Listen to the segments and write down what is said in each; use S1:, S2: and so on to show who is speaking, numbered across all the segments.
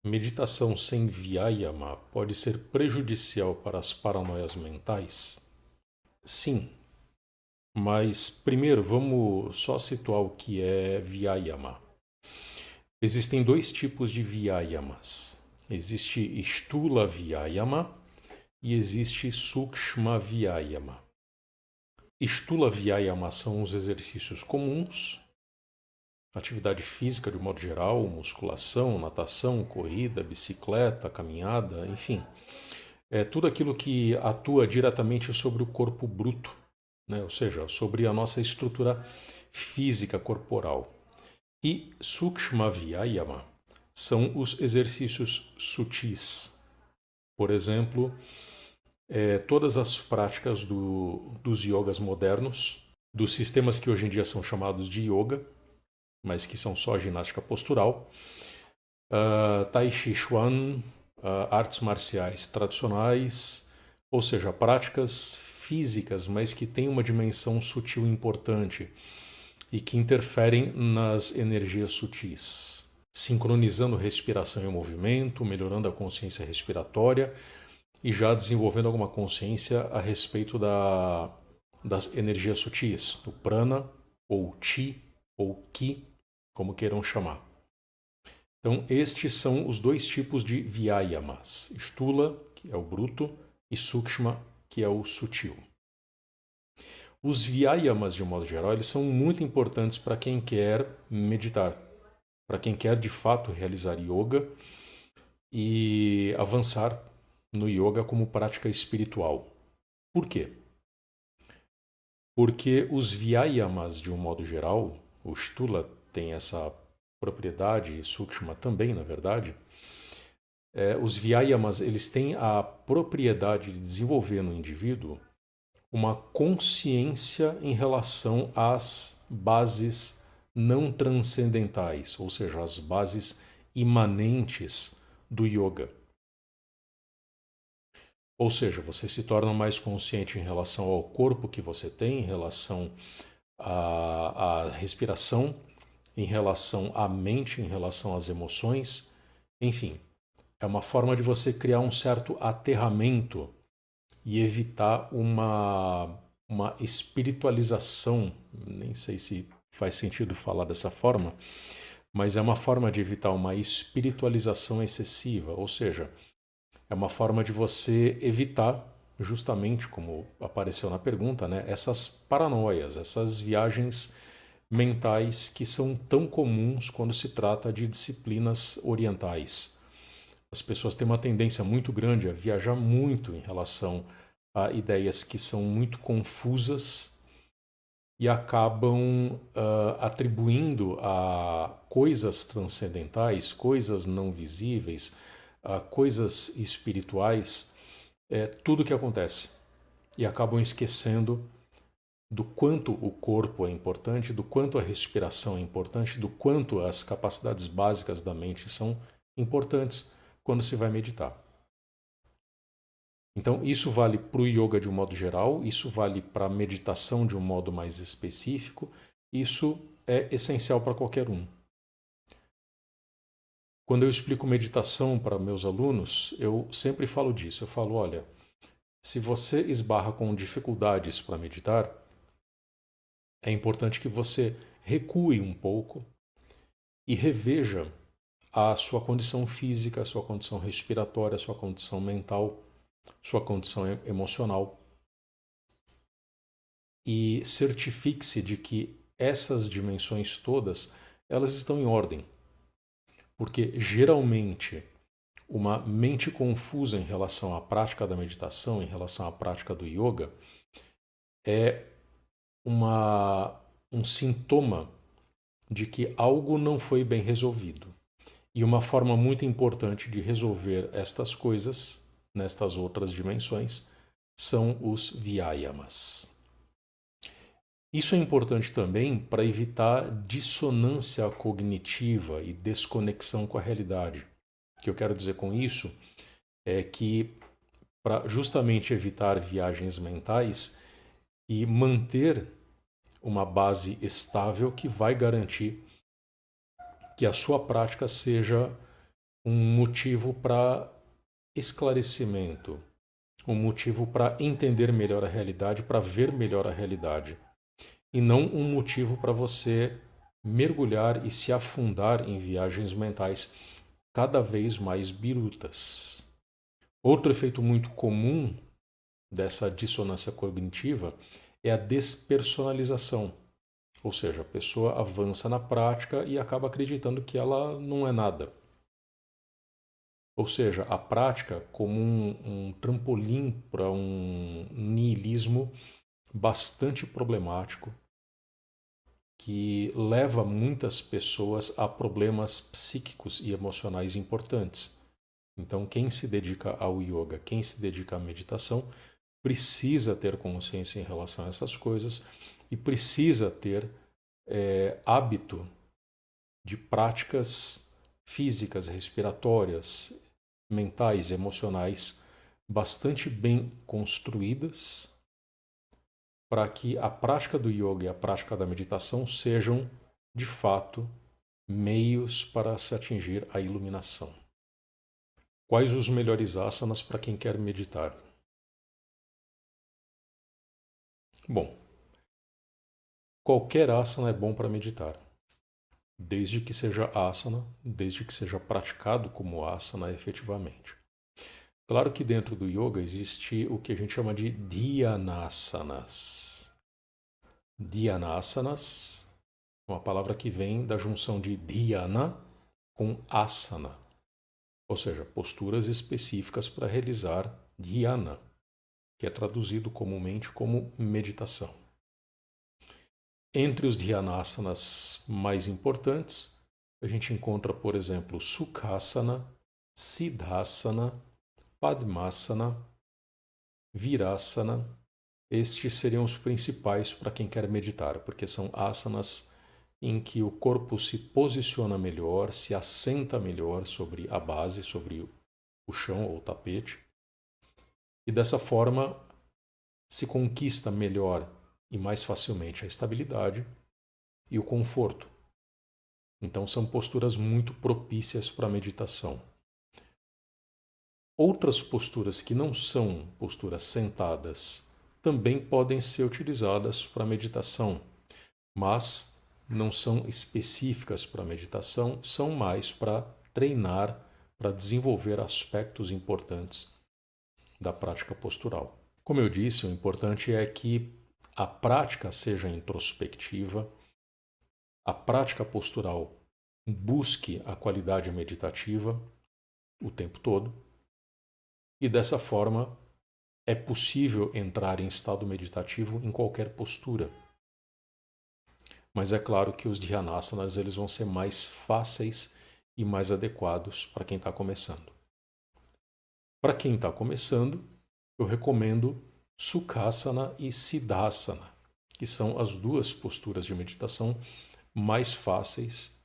S1: Meditação sem Vyayama pode ser prejudicial para as paranoias mentais? Sim, mas primeiro vamos só situar o que é Vyayama. Existem dois tipos de Vyayamas. Existe Stula Vyayama e existe Sukshma Vyayama. Stula Vyayama são os exercícios comuns, atividade física de modo geral, musculação, natação, corrida, bicicleta, caminhada, enfim. É tudo aquilo que atua diretamente sobre o corpo bruto, né? Ou seja, sobre a nossa estrutura física corporal. E Sukshma Vyayama são os exercícios sutis. Por exemplo, todas as práticas dos yogas modernos, dos sistemas que hoje em dia são chamados de yoga, mas que são só ginástica postural, Tai Chi Chuan, artes marciais tradicionais, ou seja, práticas físicas, mas que têm uma dimensão sutil importante e que interferem nas energias sutis, sincronizando respiração e movimento, melhorando a consciência respiratória e já desenvolvendo alguma consciência a respeito das energias sutis, do prana, ou chi, ou ki, como queiram chamar. Então, estes são os dois tipos de Vyayamas: Stula, que é o bruto, e Sukshma, que é o sutil. Os Vyayamas, de um modo geral, eles são muito importantes para quem quer meditar, para quem quer de fato realizar yoga e avançar no yoga como prática espiritual. Por quê? Porque os Vyayamas, de um modo geral, o Stula tem essa propriedade, e Sukshma também, na verdade, os Vyayamas eles têm a propriedade de desenvolver no indivíduo uma consciência em relação às bases não transcendentais, ou seja, as bases imanentes do yoga. Ou seja, você se torna mais consciente em relação ao corpo que você tem, em relação à respiração, em relação à mente, em relação às emoções, enfim. É uma forma de você criar um certo aterramento e evitar uma espiritualização. Nem sei se faz sentido falar dessa forma, mas é uma forma de evitar uma espiritualização excessiva, ou seja, é uma forma de você evitar, justamente como apareceu na pergunta, né, essas paranoias, essas viagens mentais que são tão comuns quando se trata de disciplinas orientais. As pessoas têm uma tendência muito grande a viajar muito em relação a ideias que são muito confusas e acabam atribuindo a coisas transcendentais, coisas não visíveis, a coisas espirituais, tudo o que acontece. E acabam esquecendo do quanto o corpo é importante, do quanto a respiração é importante, do quanto as capacidades básicas da mente são importantes quando se vai meditar. Então, isso vale para o yoga de um modo geral, isso vale para a meditação de um modo mais específico, isso é essencial para qualquer um. Quando eu explico meditação para meus alunos, eu sempre falo disso. Eu falo, olha, se você esbarra com dificuldades para meditar, é importante que você recue um pouco e reveja a sua condição física, a sua condição respiratória, a sua condição mental, sua condição emocional e certifique-se de que essas dimensões todas elas estão em ordem. Porque geralmente uma mente confusa em relação à prática da meditação, em relação à prática do yoga, é um sintoma de que algo não foi bem resolvido. E uma forma muito importante de resolver estas coisas, nestas outras dimensões, são os Vyayamas. Isso é importante também para evitar dissonância cognitiva e desconexão com a realidade. O que eu quero dizer com isso é que, para justamente evitar viagens mentais e manter uma base estável que vai garantir que a sua prática seja um motivo para esclarecimento, um motivo para entender melhor a realidade, para ver melhor a realidade, e não um motivo para você mergulhar e se afundar em viagens mentais cada vez mais birutas. Outro efeito muito comum dessa dissonância cognitiva é a despersonalização. Ou seja, a pessoa avança na prática e acaba acreditando que ela não é nada. Ou seja, a prática como um trampolim para um niilismo bastante problemático que leva muitas pessoas a problemas psíquicos e emocionais importantes. Então, quem se dedica ao yoga, quem se dedica à meditação, precisa ter consciência em relação a essas coisas e precisa ter hábito de práticas físicas, respiratórias, mentais, emocionais, bastante bem construídas para que a prática do yoga e a prática da meditação sejam, de fato, meios para se atingir a iluminação. Quais os melhores asanas para quem quer meditar? Bom, qualquer asana é bom para meditar, desde que seja asana, desde que seja praticado como asana efetivamente. Claro que dentro do yoga existe o que a gente chama de dhyanasanas. Dhyanasanas é uma palavra que vem da junção de dhyana com asana, ou seja, posturas específicas para realizar dhyana, que é traduzido comumente como meditação. Entre os dhyanasanas mais importantes, a gente encontra, por exemplo, Sukhasana, Siddhasana, Padmasana, Virasana. Estes seriam os principais para quem quer meditar, porque são asanas em que o corpo se posiciona melhor, se assenta melhor sobre a base, sobre o chão ou o tapete. E dessa forma se conquista melhor e mais facilmente a estabilidade e o conforto. Então são posturas muito propícias para a meditação. Outras posturas que não são posturas sentadas também podem ser utilizadas para meditação, mas não são específicas para meditação, são mais para treinar, para desenvolver aspectos importantes da prática postural. Como eu disse, o importante é que a prática seja introspectiva, a prática postural busque a qualidade meditativa o tempo todo, e dessa forma é possível entrar em estado meditativo em qualquer postura. Mas é claro que os dhyanasanas eles vão ser mais fáceis e mais adequados para quem está começando. Para quem está começando, eu recomendo Sukhasana e Siddhasana, que são as duas posturas de meditação mais fáceis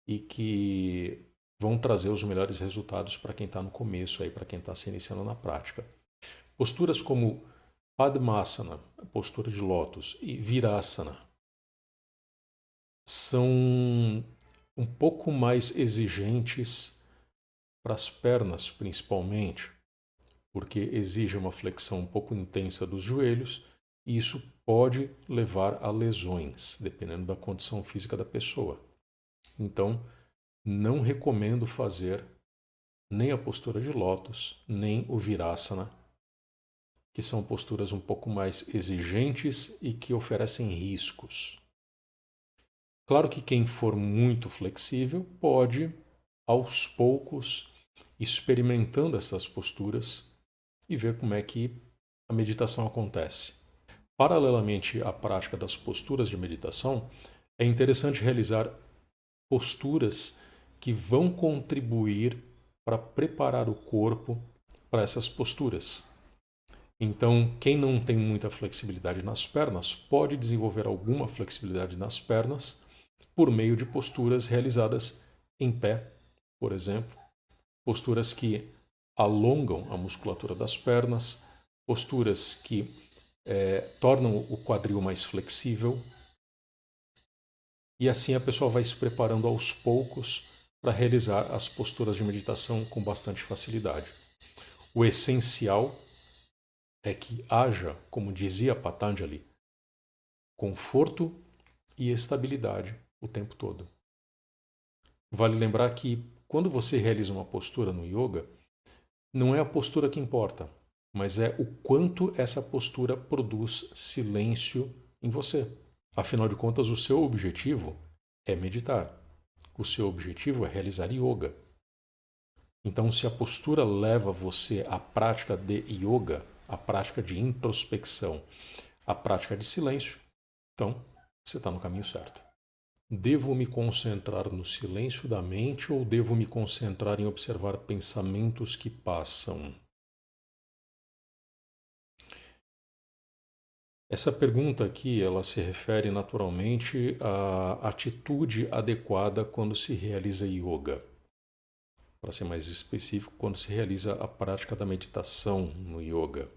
S1: e que vão trazer os melhores resultados para quem está no começo, para quem está se iniciando na prática. Posturas como Padmasana, postura de lótus, e Virasana são um pouco mais exigentes para as pernas, principalmente, porque exige uma flexão um pouco intensa dos joelhos e isso pode levar a lesões, dependendo da condição física da pessoa. Então, não recomendo fazer nem a postura de lótus, nem o Virasana, que são posturas um pouco mais exigentes e que oferecem riscos. Claro que quem for muito flexível pode, aos poucos, experimentando essas posturas e ver como é que a meditação acontece. Paralelamente à prática das posturas de meditação, é interessante realizar posturas que vão contribuir para preparar o corpo para essas posturas. Então, quem não tem muita flexibilidade nas pernas pode desenvolver alguma flexibilidade nas pernas por meio de posturas realizadas em pé, por exemplo, posturas que alongam a musculatura das pernas, posturas que tornam o quadril mais flexível, e assim a pessoa vai se preparando aos poucos para realizar as posturas de meditação com bastante facilidade. O essencial é que haja, como dizia Patanjali, conforto e estabilidade o tempo todo. Vale lembrar que quando você realiza uma postura no yoga, não é a postura que importa, mas é o quanto essa postura produz silêncio em você. Afinal de contas, o seu objetivo é meditar. O seu objetivo é realizar yoga. Então, se a postura leva você à prática de yoga, à prática de introspecção, à prática de silêncio, então você está no caminho certo. Devo me concentrar no silêncio da mente ou devo me concentrar em observar pensamentos que passam? Essa pergunta aqui, ela se refere naturalmente à atitude adequada quando se realiza yoga. Para ser mais específico, quando se realiza a prática da meditação no yoga.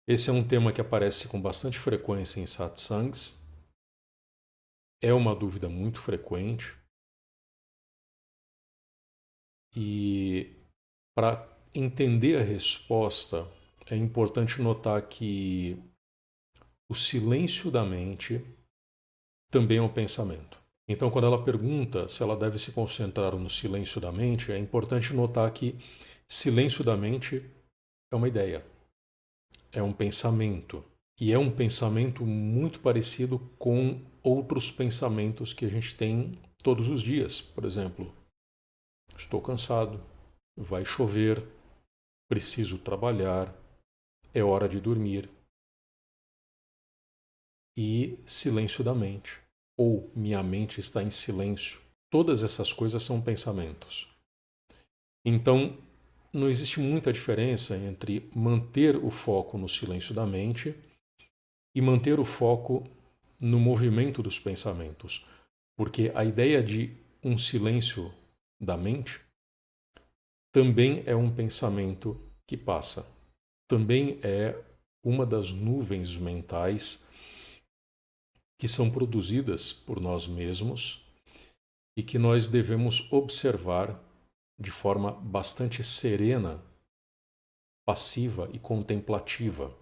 S1: Esse é um tema que aparece com bastante frequência em satsangs. É uma dúvida muito frequente. E para entender a resposta, é importante notar que o silêncio da mente também é um pensamento. Então, quando ela pergunta se ela deve se concentrar no silêncio da mente, é importante notar que silêncio da mente é uma ideia, é um pensamento. E é um pensamento muito parecido com outros pensamentos que a gente tem todos os dias. Por exemplo, estou cansado, vai chover, preciso trabalhar, é hora de dormir. E silêncio da mente. Ou minha mente está em silêncio. Todas essas coisas são pensamentos. Então, não existe muita diferença entre manter o foco no silêncio da mente e manter o foco no movimento dos pensamentos. Porque a ideia de um silêncio da mente também é um pensamento que passa. Também é uma das nuvens mentais que são produzidas por nós mesmos e que nós devemos observar de forma bastante serena, passiva e contemplativa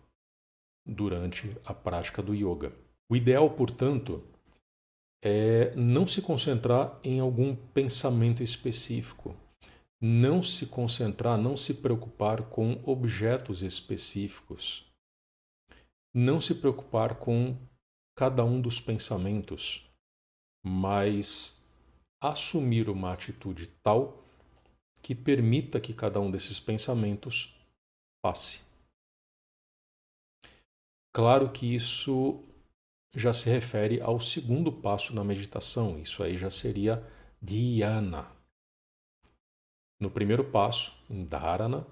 S1: durante a prática do yoga. O ideal, portanto, é não se concentrar em algum pensamento específico, não se concentrar, não se preocupar com objetos específicos, não se preocupar com cada um dos pensamentos, mas assumir uma atitude tal que permita que cada um desses pensamentos passe. Claro que isso já se refere ao segundo passo na meditação, isso aí já seria dhyana. No primeiro passo, em dharana,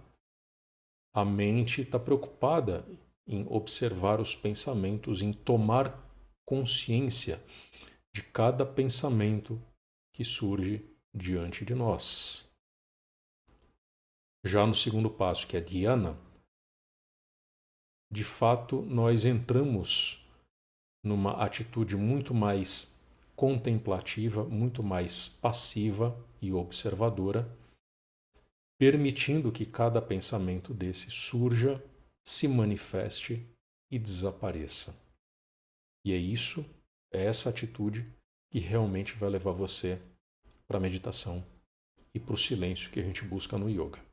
S1: a mente está preocupada em observar os pensamentos, em tomar consciência de cada pensamento que surge diante de nós. Já no segundo passo, que é dhyana, de fato nós entramos numa atitude muito mais contemplativa, muito mais passiva e observadora, permitindo que cada pensamento desse surja, se manifeste e desapareça. E é essa atitude que realmente vai levar você para a meditação e para o silêncio que a gente busca no yoga.